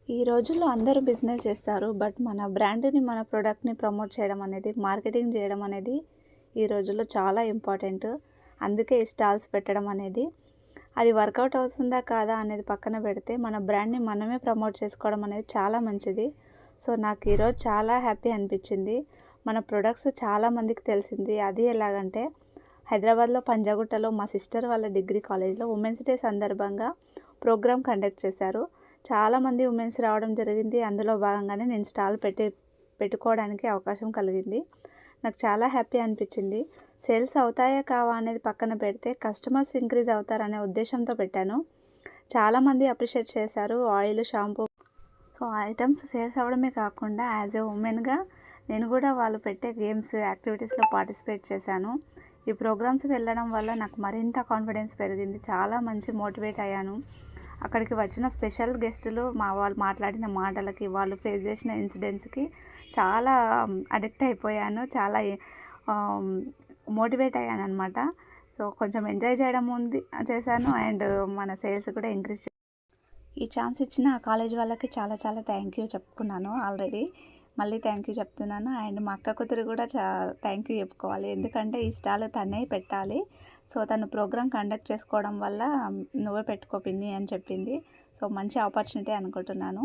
ఈ రోజుల్లో అందరూ బిజినెస్ చేస్తారు. బట్ మన బ్రాండ్‌ని, మన ప్రొడక్ట్‌ని ప్రమోట్ చేయడం అనేది, మార్కెటింగ్ చేయడం అనేది ఈ రోజుల్లో చాలా ఇంపార్టెంట్. అందుకే ఈ స్టాల్స్ పెట్టడం అనేది. అది వర్కౌట్ అవుతుందా కాదా అనేది పక్కన పెడితే, మన బ్రాండ్‌ని మనమే ప్రమోట్ చేసుకోవడం అనేది చాలా మంచిది. సో, నాకు ఈరోజు చాలా హ్యాపీ అనిపించింది. మన ప్రొడక్ట్స్ చాలా మందికి తెలిసింది. అది ఎలాగంటే హైదరాబాద్‌లో పంజాగుట్టలో మా సిస్టర్ వాళ్ళ డిగ్రీ కాలేజ్‌లో ఉమెన్స్ డే సందర్భంగా ప్రోగ్రామ్ కండక్ట్ చేశారు. చాలామంది ఉమెన్స్ రావడం జరిగింది. అందులో భాగంగానే నేను స్టాల్ పెట్టుకోవడానికి అవకాశం కలిగింది. నాకు చాలా హ్యాపీ అనిపించింది. సేల్స్ అవుతాయా కావా అనేది పక్కన పెడితే కస్టమర్స్ ఇంక్రీజ్ అవుతారనే ఉద్దేశంతో పెట్టాను. చాలామంది అప్రిషియేట్ చేశారు. Oil, shampoo, so items sales అవ్వడమే కాకుండా యాజ్ ఎ ఉమెన్‌గా నేను కూడా వాళ్ళు పెట్టే గేమ్స్, యాక్టివిటీస్‌లో పార్టిసిపేట్ చేశాను. ఈ ప్రోగ్రామ్స్‌కి వెళ్ళడం వల్ల నాకు మరింత కాన్ఫిడెన్స్ పెరిగింది. చాలా మంచి మోటివేట్ అయ్యాను. అక్కడికి వచ్చిన స్పెషల్ గెస్టులు వాళ్ళు మాట్లాడిన మాటలకి, వాళ్ళు ఫేస్ చేసిన ఇన్సిడెంట్స్‌కి చాలా అడిక్ట్ అయిపోయాను. చాలా ఆహ్, మోటివేట్ అయ్యాననమాట. సో, కొంచెం ఎంజాయ్ చేయడం చేశాను. అండ్ మన సేల్స్ కూడా ఇంక్రీజ్. ఈ ఛాన్స్ ఇచ్చిన ఆ కాలేజ్ వాళ్ళకి చాలా చాలా థ్యాంక్ యూ చెప్పుకున్నాను ఆల్రెడీ. మళ్ళీ థ్యాంక్ యూ చెప్తున్నాను. అండ్ మా అక్క కూతురు కూడా థ్యాంక్ యూ చెప్పుకోవాలి. ఎందుకంటే ఈ స్టాల్ తనే పెట్టాలి. సో, తను ప్రోగ్రామ్ కండక్ట్ చేసుకోవడం వల్ల నువ్వే పెట్టుకో పిన్ని అని చెప్పింది. సో, మంచి ఆపర్చునిటీ అనుకుంటున్నాను.